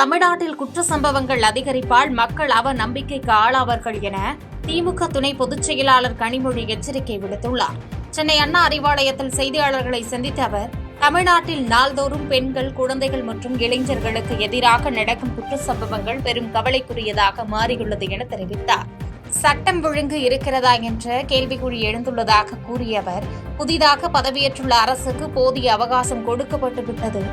தமிழ்நாட்டில் குற்ற சம்பவங்கள் அதிகரிப்பால் மக்கள் அவநம்பிக்கைக்கு ஆளாவார்கள் என திமுக துணை பொதுச் செயலாளர் கனிமொழி எச்சரிக்கை விடுத்துள்ளார். சென்னை அண்ணா அறிவாலயத்தில் செய்தியாளர்களை சந்தித்த அவர், தமிழ்நாட்டில் நாள்தோறும் பெண்கள், குழந்தைகள் மற்றும் இளைஞர்களுக்கு எதிராக நடக்கும் குற்ற சம்பவங்கள் பெரும் கவலைக்குரியதாக மாறியுள்ளது என தெரிவித்தார். சட்டம் ஒழுங்கு இருக்கிறதா என்ற கேள்விக்குறி எழுந்துள்ளதாக கூறிய அவர், புதிதாக பதவியேற்றுள்ள அரசுக்கு போதிய அவகாசம் கொடுக்கப்பட்டுவிட்டது.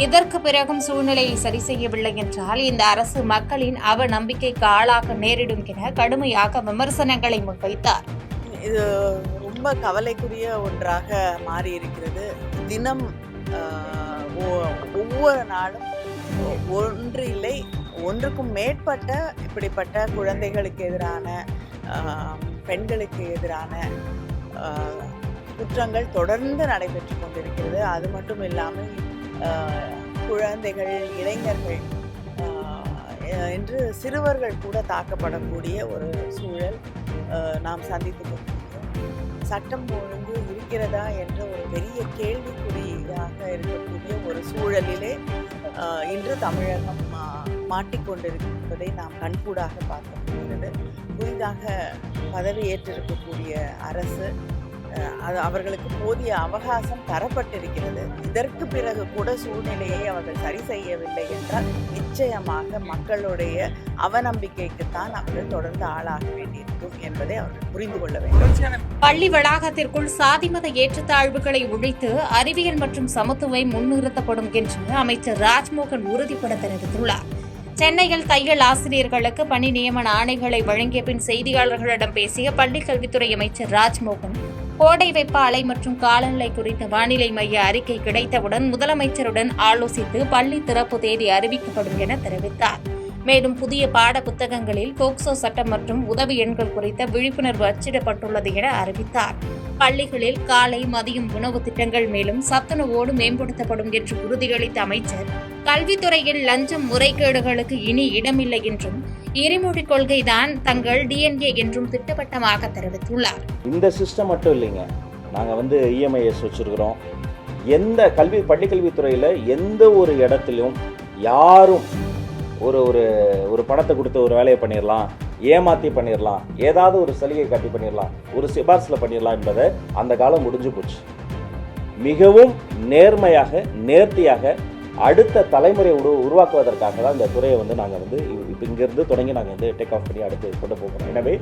இதற்கு பிறகும் சூழ்நிலையை சரி செய்யவில்லை என்றால் இந்த அரசு மக்களின் அவநம்பிக்கைக்கு ஆளாக நேரிடும் என கடுமையாக விமர்சனங்களை முன்வைத்தார். இது ரொம்ப கவலைக்குரிய ஒன்றாக மாறி இருக்கிறது. தினம் ஒவ்வொரு நாளும் ஒன்று இல்லை, ஒன்றுக்கும் மேற்பட்ட இப்படிப்பட்ட குழந்தைகளுக்கு எதிரான, பெண்களுக்கு எதிரான குற்றங்கள் தொடர்ந்து நடைபெற்று கொண்டிருக்கிறது. அது மட்டும் இல்லாமல் குழந்தைகள், இளைஞர்கள் என்று சிறுவர்கள் கூட தாக்கப்படக்கூடிய ஒரு சூழல் நாம் சந்தித்து கொண்டிருக்கிறோம். சட்டம் ஒழுங்கு இருக்கிறதா என்ற ஒரு பெரிய கேள்விக்குறியாக இருக்கக்கூடிய ஒரு சூழலிலே இன்று தமிழகம் மாட்டிக்கொண்டிருப்பதை நாம் கண்கூடாக பார்க்க முடிகிறது. புதிதாக பதவியேற்றிருக்கக்கூடிய அரசு அவர்களுக்கு போதிய அவகாசம் தரப்பட்டிருக்கிறது. இதற்கு பிறகு கூட சூழ்நிலையை அவர்கள் சரி செய்யவில்லை என்றால் நிச்சயமாக மக்களுடைய அவநம்பிக்கைக்குத்தான் அவர்கள் தொடர்ந்து ஆளாக வேண்டியிருக்கும் என்பதை அவர்கள் புரிந்து கொள்ள வேண்டும். பள்ளி வளாகத்திற்குள் சாதிமத ஏற்றத்தாழ்வுகளை ஒழித்து அறிவியல் மற்றும் சமத்துவம் முன்னிறுத்தப்படும் என்று அமைச்சர் ராஜ்மோகன் உறுதிபட தெரிவித்துள்ளார். சென்னையில் தையல் ஆசிரியர்களுக்கு பணி நியமன ஆணைகளை வழங்கிய பின் செய்தியாளர்களிடம் பேசிய பள்ளிக் கல்வித்துறை அமைச்சர் ராஜ்மோகன், கோடை வெப்ப அலை மற்றும் காலநிலை குறித்த வானிலை மைய அறிக்கை கிடைத்தவுடன் முதலமைச்சருடன் ஆலோசித்து பள்ளி திறப்பு தேதி அறிவிக்கப்படும் என தெரிவித்தார். மேலும் புதிய பாட புத்தகங்களில் போக்சோ சட்டம் மற்றும் உதவி எண்கள் குறித்த விழிப்புணர்வு அச்சிடப்பட்டுள்ளது என அறிவித்தார். பள்ளிகளில் காலை, மதியம் உணவு திட்டங்கள் மேலும் சத்துணவோடு மேம்படுத்தப்படும் என்று உறுதியளித்த அமைச்சர், கல்வித்துறையில் லஞ்சம், முறைகேடுகளுக்கு இனி இடமில்லை என்றும் எரிமொழி கொள்கைதான் தங்கள் டிஎன்ஏ என்றும் திட்டவட்டமாக தெரிவித்துள்ளார். இந்த சிஸ்டம் மட்டும் இல்லைங்க, நாங்கள் இஎம்ஐஎஸ் வச்சிருக்கிறோம். எந்த பள்ளிக்கல்வித்துறையில் எந்த ஒரு இடத்திலும் யாரும் ஒரு பணத்தை கொடுத்து ஒரு வேலையை பண்ணிடலாம், ஏமாற்றி பண்ணிடலாம், ஏதாவது ஒரு சலுகை காட்டி பண்ணிடலாம், ஒரு சிபார்சில் பண்ணிடலாம் என்பதை அந்த காலம் முடிஞ்சு போச்சு. மிகவும் நேர்மையாக, நேர்த்தியாக அடுத்த தலைமுறை உருவாக்குவதற்காக தான் இந்த துறையை நாங்கள் இப்போ இங்கிருந்து தொடங்கி நாங்கள் டேக் ஆஃப் பண்ணி அடுத்து கொண்டு போகிறோம். எனவே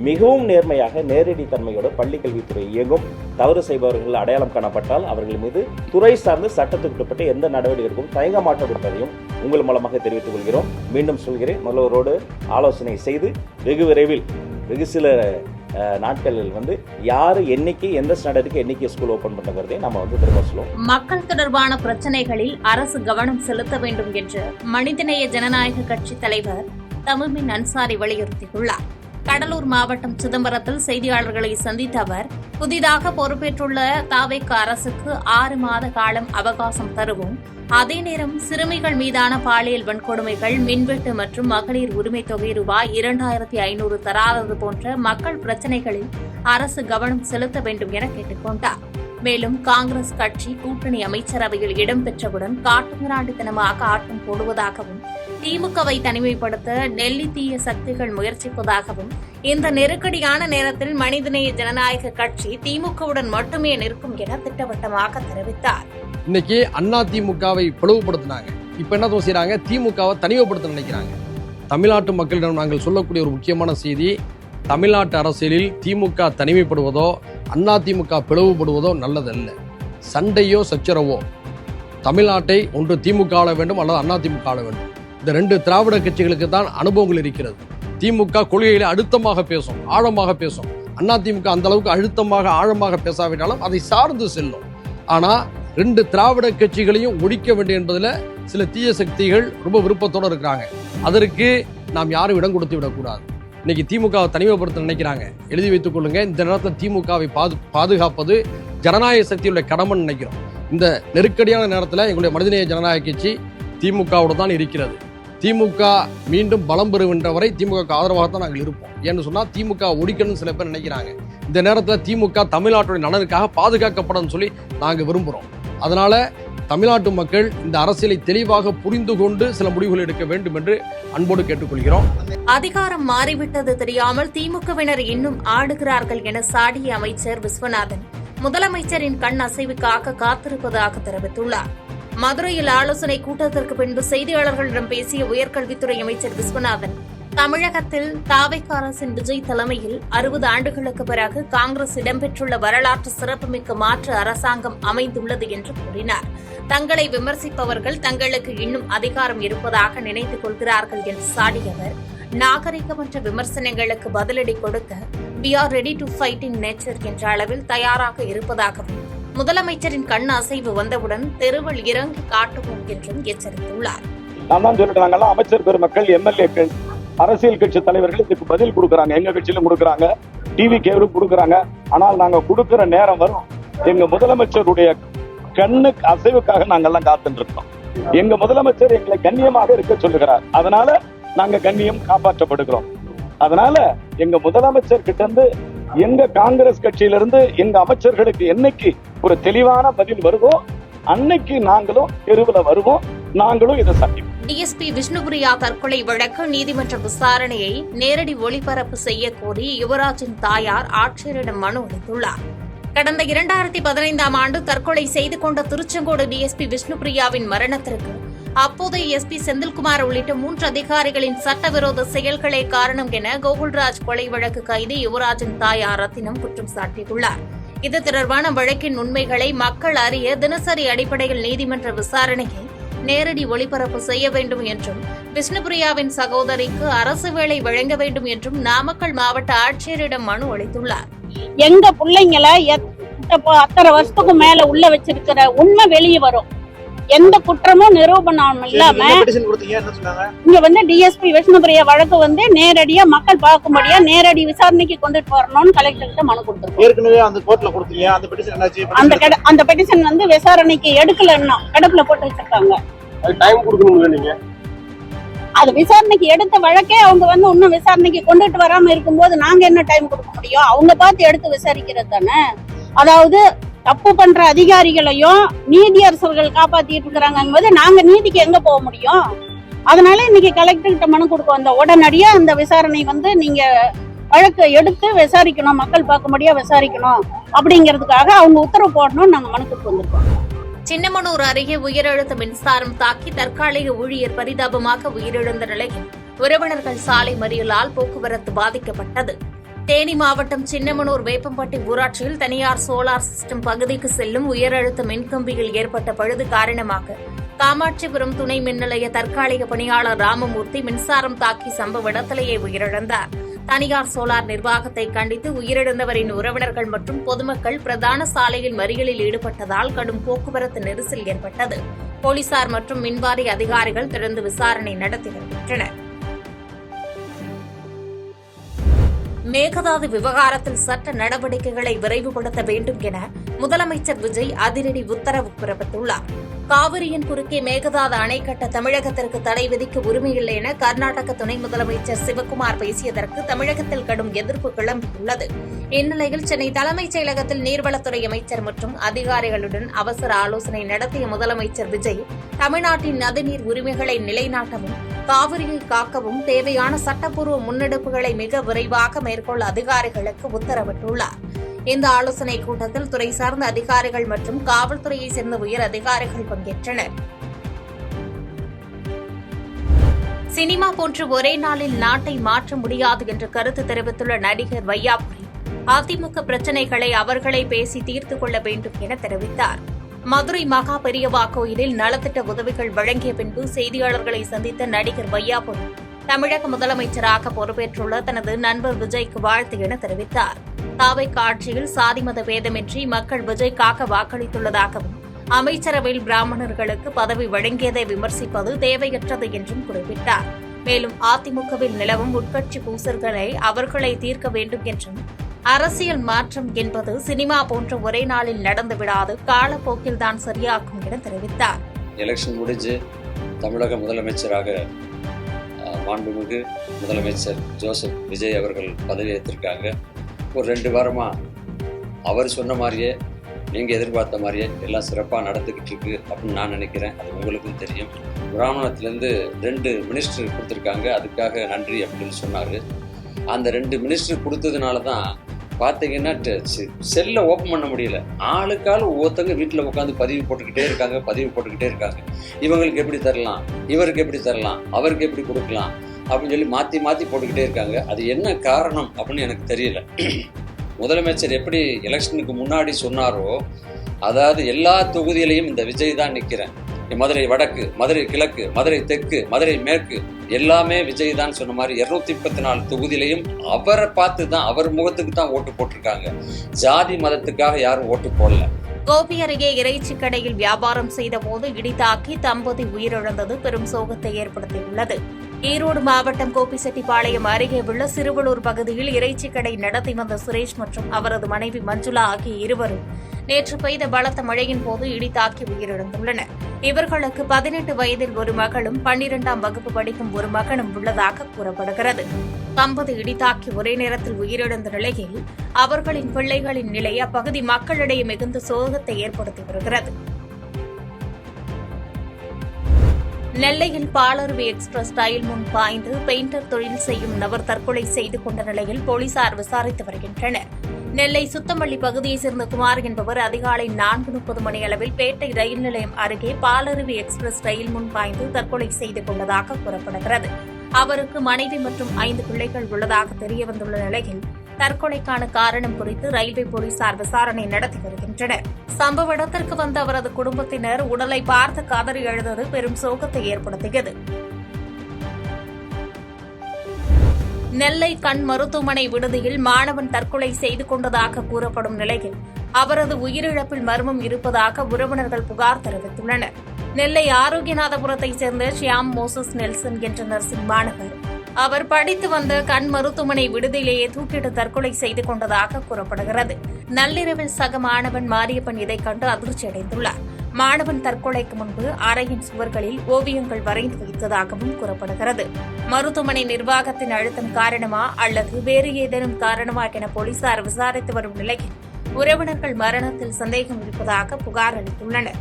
மிகவும் நேர்மையாக, நேரடி தன்மையோட பள்ளிக்கல்வித்துறை இயங்கும். தவறு செய்பவர்கள் அடையாளம் காணப்பட்டால் அவர்கள் மீது துறை சார்ந்து சட்டத்துக்கு உட்பட்டு எந்த நடவடிக்கை எடுக்கும் தயங்க மாட்டோம் என்பதையும் உங்கள் மூலமாக தெரிவித்துக் கொள்கிறோம். மீண்டும் சொல்கிறேன், முதல்வரோடு ஆலோசனை செய்து வெகு விரைவில், வெகு சில நாட்களில் யாரு என்னைக்கு, எந்த ஸ்டாண்டர்டுக்கு என்னைக்கு ஸ்கூல் ஓபன் பண்ணுறதே நம்ம திரும்ப சொல்லுவோம். மக்கள் தொடர்பான பிரச்சனைகளில் அரசு கவனம் செலுத்த வேண்டும் என்று மனிதநேய ஜனநாயக கட்சி தலைவர் தமீம் அன்சாரி வலியுறுத்தியுள்ளார். கடலூர் மாவட்டம் சிதம்பரத்தில் செய்தியாளர்களை சந்தித்த அவர், புதிதாக பொறுப்பேற்றுள்ள தாவேக அரசுக்கு 6 மாத காலம் அவகாசம் தருவோம். அதே நேரம் சிறுமிகள் மீதான பாலியல் வன்கொடுமைகள், மின்வெட்டு மற்றும் மகளிர் உரிமை தொகை ரூபாய் 2500 தராதது போன்ற மக்கள் பிரச்சினைகளில் அரசு கவனம் செலுத்த வேண்டும் என கேட்டுக் கொண்டார். மேலும் காங்கிரஸ் கட்சி கூட்டணி அமைச்சரவையில் இடம்பெற்றவுடன் காட்டுமிராண்டித்தனமாக ஆட்டம் போடுவதாகவும், திமுகவை தனிமைப்படுத்த டெல்லி தீய சக்திகள் முயற்சிப்பதாகவும், இந்த நெருக்கடியான நேரத்தில் மனிதநேய ஜனநாயக கட்சி திமுகவுடன் மட்டுமே நிற்கும் என திட்டவட்டமாக தெரிவித்தார். இன்னைக்கு அண்ணா திமுகவை பிளவுபடுத்தினாங்க, இப்ப என்ன செய்யறாங்க, திமுகவை தனிமைப்படுத்த நினைக்கிறாங்க. தமிழ்நாட்டு மக்களிடம் நாங்கள் சொல்லக்கூடிய ஒரு முக்கியமான செய்தி, தமிழ்நாட்டு அரசியலில் திமுக தனிமைப்படுவதோ அண்ணா திமுக பிளவுபடுவதோ நல்லதல்ல. சண்டையோ சச்சரவோ தமிழ்நாட்டை ஒன்று திமுக ஆள வேண்டும் அல்லது அண்ணா திமுக ஆள வேண்டும். இந்த 2 திராவிட கட்சிகளுக்கு தான் அனுபவங்கள் இருக்கிறது. திமுக கொள்கையிலே அழுத்தமாக பேசும், ஆழமாக பேசும். அண்ணா திமுக அந்த அளவுக்கு அழுத்தமாக, ஆழமாக பேசாவிட்டாலும் அதை சார்ந்து செல்லும். ஆனா 2 திராவிட கட்சிகளையும் ஒழிக்க வேண்டும் என்பதில் சில தீய சக்திகள் ரொம்ப விருப்பத்தோடு இருக்கிறாங்க. அதற்கு நாம் யாரும் இடம் கொடுத்து விடக்கூடாது. இன்னைக்கு திமுகவை தனிமைப்படுத்த நினைக்கிறாங்க. எழுதி வைத்துக் கொள்ளுங்க, இந்த நேரத்தில் திமுகவை பாதுகாப்பது ஜனநாயக சக்தியுடைய கடமைன்னு நினைக்கிறோம். இந்த நெருக்கடியான நேரத்தில் எங்களுடைய மனிதநேய ஜனநாயக கட்சி திமுகவோடு தான் இருக்கிறது. திமுக மீண்டும் பலம் பெறுகின்ற வரை திமுக ஆதரவாக தான் நாங்கள் இருப்போம். ஏன்னு சொன்னால் திமுக ஒழிக்கணும்னு சில பேர் நினைக்கிறாங்க. இந்த நேரத்தில் திமுக தமிழ்நாட்டுடைய நலனுக்காக பாதுகாக்கப்படும் சொல்லி நாங்கள் விரும்புகிறோம். அதனால தமிழ்நாட்டு மக்கள் இந்த அரசியலை தெளிவாக புரிந்து கொண்டு சில முடிவுகள் எடுக்க வேண்டும் என்று அன்போடு கேட்டுக்கொள்கிறோம். அதிகாரம் மாறிவிட்டது தெரியாமல் திமுகவினர் இன்னும் ஆடுகிறார்கள் என சாடிய அமைச்சர் விஸ்வநாதன் முதலமைச்சரின் கண் அசைவுக்காக காத்திருப்பதாக தெரிவித்துள்ளார். மதுரையில் ஆலோசனை கூட்டத்திற்கு பின்பு செய்தியாளர்களிடம் பேசிய உயர்கல்வித்துறை அமைச்சர் விஸ்வநாதன் தமிழகத்தில் தாவேக அரசின் விஜய் தலைமையில் 60 ஆண்டுகளுக்கு பிறகு காங்கிரஸ் இடம்பெற்றுள்ள வரலாற்று சிறப்புமிக்க மாற்று அரசாங்கம் அமைந்துள்ளது என்று கூறினார். தங்களை விமர்சிப்பவர்கள் தங்களுக்கு இன்னும் அதிகாரம் இருப்பதாக நினைத்துக் கொள்கிறார்கள் என்று சாடிய அவர் நாகரிகமற்ற விமர்சனங்களுக்கு பதிலடி கொடுக்க "We are ready to fight in nature" என்ற அளவில் தயாராக இருப்பதாகவும் முதலமைச்சரின் கண் அசைவு வந்தவுடன் தெருவில் இறங்கி காட்டுவோம் என்றும் எச்சரித்துள்ளார். நான் தான் சொல்லிட்டு அமைச்சர் பெருமக்கள், எம்எல்ஏக்கள், அரசியல் கட்சி தலைவர்கள் இதுக்கு பதில் கொடுக்குறாங்க. எங்க கட்சியிலும் கொடுக்குறாங்க, டிவி கேவரும் கொடுக்குறாங்க. ஆனால் நாங்க கொடுக்கிற நேரம் வரும். எங்க முதலமைச்சருடைய கண்ணுக்கு அசைவுக்காக நாங்கெல்லாம் காத்துட்டு இருக்கோம். எங்க முதலமைச்சர் எங்களை கண்ணியமாக இருக்க சொல்லுகிறார். அதனால நாங்க கண்ணியம் காப்பாற்றப்படுகிறோம். அதனால எங்க முதலமைச்சர் கிட்ட இருந்து எங்க காங்கிரஸ் கட்சியிலிருந்து எங்க அமைச்சர்களுக்கு என்னைக்கு ஒரு தெளிவான பதில் வருதோ அன்னைக்கு நாங்களும் தெருவில் வருவோம். நாங்களும் இதை சந்திப்போம். டிஎஸ்பி விஷ்ணுபிரியா தற்கொலை வழக்கு நீதிமன்ற விசாரணையை நேரடி ஒளிபரப்பு செய்ய கோரி யுவராஜின் தாயார் ஆட்சியரிடம் மனு அளித்துள்ளார். கடந்த 2015ஆம் ஆண்டு தற்கொலை செய்து கொண்ட திருச்செங்கோடு டிஎஸ்பி விஷ்ணுபிரியாவின் மரணத்திற்கு அப்போதைய எஸ்பி செந்தில்குமார் உள்ளிட்ட 3 அதிகாரிகளின் சட்டவிரோத செயல்களே காரணம் என கோகுல்ராஜ் கொலை வழக்கு கைதி யுவராஜின் தாயார் ரத்தினம் குற்றம் சாட்டியுள்ளார். இது தொடர்பான வழக்கின் உண்மைகளை மக்கள் அறிய தினசரி அடிப்படையில் நீதிமன்ற விசாரணையை நேரடி ஒளிபரப்பு செய்ய வேண்டும் என்றும் விஷ்ணுபிரியாவின் சகோதரிக்கு அரசு வேலை வழங்க வேண்டும் என்றும் நாமக்கல் மாவட்ட ஆட்சியரிடம் மனு அளித்துள்ளார். எங்க பிள்ளைங்களை அத்தனை வருஷத்துக்கு மேல உள்ள வச்சிருக்கிற உண்மை வெளியே வரும். எந்த குற்றமும் நிரூபணம் இல்லாம இங்க டிஎஸ்பி விஷ்ணுபிரியா வழக்கு நேரடியா மக்கள் பார்க்கும்படியா நேரடி விசாரணைக்கு கொண்டுட்டு வரணும்னு கலெக்டர் கிட்ட மனு கொடுத்திருக்கோம். அந்த பெட்டிஷன் விசாரணைக்கு எடுக்கலன்னா கிடப்புல போட்டு வச்சிருக்காங்க. அது விசாரணைக்கு எடுத்த வழக்கே அவங்க இன்னும் விசாரணைக்கு கொண்டுட்டு வராம இருக்கும்போது நாங்க என்ன டைம் கொடுக்க முடியும்? அவங்க பார்த்து எடுத்து விசாரிக்கிறது தானே. அதாவது தப்பு பண்ற அதிகாரிகளையும் நீதியரசர்கள் காப்பாத்திட்டு இருக்கிறாங்க, நாங்க நீதிக்கு எங்க போக முடியும்? அதனால இன்னைக்கு கலெக்டர் கிட்ட மனு கொடுக்க வந்த உடனடியா அந்த விசாரணை நீங்க வழக்கு எடுத்து விசாரிக்கணும், மக்கள் பார்க்கும்படியா விசாரிக்கணும் அப்படிங்கிறதுக்காக அவங்க உத்தரவு போடணும்னு நாங்க மனு கொடுத்து வந்திருக்கோம். சின்னமனூர் அருகே உயரழுத்த மின்சாரம் தாக்கி தற்காலிக ஊழியர் பரிதாபமாக உயிரிழந்த நிலையில் உறவினர்கள் சாலை மறியலால் போக்குவரத்து பாதிக்கப்பட்டது. தேனி மாவட்டம் சின்னமனூர் வேப்பம்பட்டி ஊராட்சியில் தனியார் சோலார் சிஸ்டம் பகுதிக்கு செல்லும் உயரழுத்த மின்கம்பியில் ஏற்பட்ட பழுது காரணமாக காமாட்சிபுரம் துணை மின் நிலைய தற்காலிக பணியாளர் ராமமூர்த்தி மின்சாரம் தாக்கி சம்பவ இடத்திலேயே உயிரிழந்தார். தனியார் சோலார் நிர்வாகத்தை கண்டித்து உயிரிழந்தவரின் உறவினர்கள் மற்றும் பொதுமக்கள் பிரதான சாலையில் மறியலில் ஈடுபட்டதால் கடும் போக்குவரத்து நெரிசல் ஏற்பட்டது. போலீசார் மற்றும் மின்வாரிய அதிகாரிகள் தொடர்ந்து விசாரணை நடத்தி வருகின்றனர். மேகதாது விவகாரத்தில் சட்ட நடவடிக்கைகளை விரைவுபடுத்த வேண்டும் என முதலமைச்சர் விஜய் அதிரடி உத்தரவு பிறப்பித்துள்ளார். காவிரியின் குறுக்கே மேகதாது அணை கட்ட தமிழகத்திற்கு தடை விதிக்க உரிமையில்லை என கர்நாடக துணை முதலமைச்சர் சிவக்குமார் பேசியதற்கு தமிழகத்தில் கடும் எதிர்ப்பு கிளம்பியுள்ளது. இந்நிலையில் சென்னை தலைமைச் செயலகத்தில் நீர்வளத்துறை அமைச்சர் மற்றும் அதிகாரிகளுடன் அவசர ஆலோசனை நடத்திய முதலமைச்சர் விஜய் தமிழ்நாட்டின் நதிநீர் உரிமைகளை நிலைநாட்டவும் காவிரியை காக்கவும் தேவையான சட்டப்பூர்வ முன்னெடுப்புகளை மிக விரைவாக மேற்கொள்ள அதிகாரிகளுக்கு உத்தரவிட்டுள்ளார். இந்த ஆலோசனைக் கூட்டத்தில் துறை சார்ந்த அதிகாரிகள் மற்றும் காவல்துறையைச் சேர்ந்த உயர் அதிகாரிகள் பங்கேற்றனர். சினிமா போன்று ஒரே நாளில் நாட்டை மாற்ற முடியாது என்று கருத்து தெரிவித்துள்ள நடிகர் வையாபுரி அதிமுக பிரச்சினைகளை அவர்களே பேசி தீர்த்துக் கொள்ள வேண்டும் என தெரிவித்தார். மதுரை மகா பெரியவா கோயிலில் நலத்திட்ட உதவிகள் வழங்கிய பின்பு செய்தியாளர்களை சந்தித்த நடிகர் வையாபுரி தமிழக முதலமைச்சராக பொறுப்பேற்றுள்ள தனது நண்பர் விஜய்க்கு வாழ்த்து என தெரிவித்தார். தாவேக ஆட்சியில் சாதி மத பேதமின்றி மக்கள் விஜய்க்காக வாக்களித்துள்ளதாகவும் அமைச்சரவையில் பிராமணர்களுக்கு பதவி வழங்கியதை விமர்சிப்பது தேவையற்றது என்றும் குறிப்பிட்டார். மேலும் அதிமுகவில் நிலவும் உட்கட்சி பூசல்களை அவர்களை தீர்க்க வேண்டும் என்றும் அரசியல் மாற்றம் என்பது சினிமா போன்ற ஒரே நாளில் நடந்துவிடாது, காலப்போக்கில் தான் சரியாகும் என தெரிவித்தார். எலெக்ஷன் முடிஞ்சு தமிழக முதலமைச்சராக மாண்புமிகு முதலமைச்சர் ஜோசப் விஜய் அவர்கள் பதவியேற்றிருக்காங்க. ஒரு 2 வாரமாக அவர் சொன்ன மாதிரியே நீங்கள் எதிர்பார்த்த மாதிரியே எல்லாம் சிறப்பாக நடந்துக்கிட்டு இருக்கு அப்படின்னு நான் நினைக்கிறேன். அது உங்களுக்கும் தெரியும். பிராமணத்துலேருந்து 2 மினிஸ்டர் கொடுத்துருக்காங்க, அதுக்காக நன்றி அப்படின்னு சொன்னார். அந்த 2 மினிஸ்டர் கொடுத்ததுனால தான் பார்த்தீங்கன்னா செல்லை ஓப்பன் பண்ண முடியல. ஆளுக்கால் ஒவ்வொருத்தங்க வீட்டில் உட்காந்து பதிவு போட்டுக்கிட்டே இருக்காங்க. இவங்களுக்கு எப்படி தரலாம், இவருக்கு எப்படி தரலாம், அவருக்கு எப்படி கொடுக்கலாம் அப்படின்னு சொல்லி மாற்றி போட்டுக்கிட்டே இருக்காங்க. அது என்ன காரணம் அப்படின்னு எனக்கு தெரியல. முதலமைச்சர் எப்படி எலெக்ஷனுக்கு முன்னாடி சொன்னாரோ, அதாவது எல்லா தொகுதியிலையும் இந்த விஜய் தான் நிற்கிறேன், மதுரை வடக்கு, மதுரை கிழக்கு, மதுரை தெற்கு, மதுரை மேற்கு எல்லாமே விஜய் தான் சொன்ன மாதிரி 234 தொகுதியிலையும் அவரை பார்த்து தான், அவர் முகத்துக்கு தான் ஓட்டு போட்டிருக்காங்க. ஜாதி மதத்துக்காக யாரும் ஓட்டு போடல. கோபி அருகே இறைச்சி கடையில் வியாபாரம் செய்த போது இடித்தாக்கி தம்பதி உயிரிழந்தது பெரும் சோகத்தை ஏற்படுத்தியுள்ளது. ஈரோடு மாவட்டம் கோபிச்செட்டிப்பாளையம் அருகே உள்ள சிறுவலூர் பகுதியில் இறைச்சி கடை நடத்தி வந்த சுரேஷ் மற்றும் அவரது மனைவி மஞ்சுளா ஆகிய இருவரும் நேற்று பெய்த பலத்த மழையின் போது இடித்தாக்கி உயிரிழந்துள்ளனர். இவர்களுக்கு 18 வயதில் ஒரு மகளும் 12ஆம் வகுப்பு படிக்கும் ஒரு மகனும் உள்ளதாக கூறப்படுகிறது. தம்பதி இடித்தாக்கி ஒரே நேரத்தில் உயிரிழந்த நிலையில் அவர்களின் பிள்ளைகளின் நிலை அப்பகுதி மக்களிடையே மிகுந்த சோகத்தை ஏற்படுத்தி வருகிறது. நெல்லையில் பாலருவி எக்ஸ்பிரஸ் ரயில் முன் பாய்ந்து பெயிண்டர் தொழில் செய்யும் நபர் தற்கொலை செய்து கொண்ட நிலையில் போலீசார் விசாரித்து வருகின்றனர். நெல்லை சுத்தமல்லி பகுதியைச் சேர்ந்த குமார் என்பவர் அதிகாலை 4:30 மணியளவில் பேட்டை ரயில் நிலையம் அருகே பாலருவி எக்ஸ்பிரஸ் ரயில் முன் பாய்ந்து தற்கொலை செய்து கொண்டதாக கூறப்படுகிறது. அவருக்கு மனைவி மற்றும் 5 பிள்ளைகள் உள்ளதாக தெரியவந்துள்ள நிலையில் தற்கொலைக்கான காரணம் குறித்து ரயில்வே போலீசார் விசாரணை நடத்தி வருகின்றனர். சம்பவ இடத்திற்கு வந்த அவரது குடும்பத்தினர் உடலை பார்த்து கதறி எழுந்தது பெரும் சோகத்தை ஏற்படுத்தியது. நெல்லை கண் மருத்துவமனை விடுதியில் மாணவன் தற்கொலை செய்து கொண்டதாக கூறப்படும் நிலையில் அவரது உயிரிழப்பில் மர்மம் இருப்பதாக உறவினர்கள் புகார் தெரிவித்துள்ளனர். நெல்லை ஆரோக்கியநாதபுரத்தைச் சேர்ந்த ஷியாம் மோசஸ் நெல்சன் என்ற நர்சிங் மாணவர் அவர் படித்து வந்த கண் மருத்துவமனை விடுதியிலேயே தூக்கிட்டு தற்கொலை செய்து கொண்டதாக கூறப்படுகிறது. நள்ளிரவில் சக மாணவன் மாரியப்பன் இதைக் கண்டு அதிர்ச்சியடைந்துள்ளார். மாணவன் தற்கொலைக்கு முன்பு அறையின் சுவர்களில் ஓவியங்கள் வரைந்து வைத்ததாகவும் கூறப்படுகிறது. மருத்துவமனை நிர்வாகத்தின் அழுத்தம் காரணமா அல்லது வேறு ஏதேனும் காரணமா என போலீசார் விசாரித்து வரும் நிலையில் உறவினர்கள் மரணத்தில் சந்தேகம் இருப்பதாக புகார் அளித்துள்ளனர்.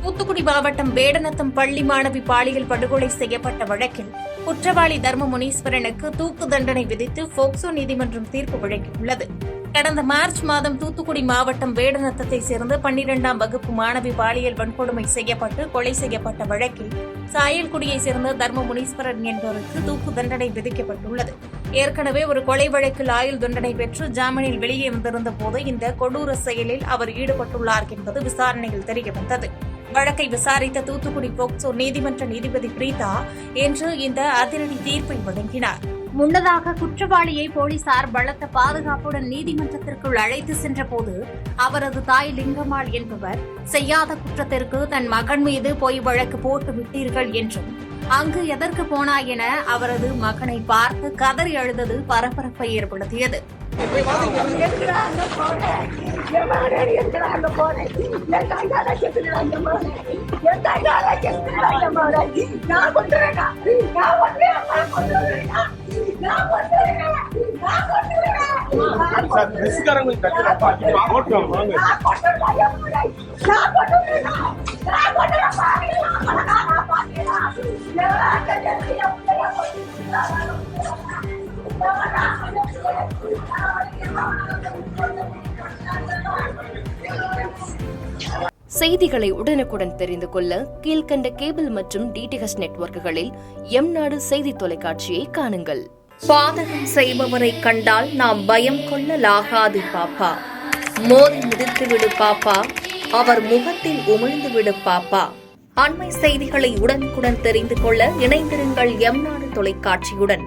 தூத்துக்குடி மாவட்டம் வேடநத்தம் பள்ளி மாணவி பாலியல் படுகொலை செய்யப்பட்ட வழக்கில் குற்றவாளி தர்ம முனீஸ்வரனுக்கு தூக்கு தண்டனை விதித்து போக்சோ நீதிமன்றம் தீர்ப்பு வழங்கியுள்ளது. கடந்த மார்ச் மாதம் தூத்துக்குடி மாவட்டம் வேடநத்தத்தை சேர்ந்த 12ஆம் வகுப்பு மாணவி பாலியல் வன்கொடுமை செய்யப்பட்டு கொலை செய்யப்பட்ட வழக்கில் சாயல்குடியைச் சேர்ந்த தர்ம முனீஸ்வரன் என்பவருக்கு தூக்கு தண்டனை விதிக்கப்பட்டுள்ளது. ஏற்கனவே ஒரு கொலை வழக்கில் ஆயுள் தண்டனை பெற்று ஜாமீனில் வெளியே வந்திருந்த போது இந்த கொடூர செயலில் அவர் ஈடுபட்டுள்ளார் என்பது விசாரணையில் தெரியவந்தது. வழக்கை விசாரித்த தூத்துக்குடி போக்சோ நீதிமன்ற நீதிபதி பிரீதா இன்று இந்த அதிரடி தீர்ப்பை வழங்கினார். முன்னதாக குற்றவாளியை போலீசார் பலத்த பாதுகாப்புடன் நீதிமன்றத்திற்குள் அழைத்து சென்றபோது அவரது தாய் லிங்கம்மாள் என்பவர் செய்யாத குற்றத்திற்கு தன் மகன் மீது பொய் வழக்கு போட்டு விட்டீர்கள் என்றும் அங்கு எதற்கு போனாய் என அவரது மகனை பார்த்து கதறி அழுதது பரபரப்பை ஏற்படுத்தியது. செய்திகளை உடனுக்குடன் தெரிந்து கொள்ள கீழ்கண்ட கேபிள் மற்றும் டிடிஎச் நெட்வொர்க்குகளில் எம்நாடு செய்தி தொலைக்காட்சியை காணுங்கள். பாதகம் செய்பவரை கண்டால் நாம் பயம் கொள்ளலாகாது பாப்பா. மோதி மிதித்துவிடு பாப்பா, அவர் முகத்தில் உமிழ்ந்துவிடு பாப்பா. அண்மை செய்திகளை உடனுக்குடன் தெரிந்து கொள்ள இணைந்திருங்கள் எம்நாடு தொலைக்காட்சியுடன்.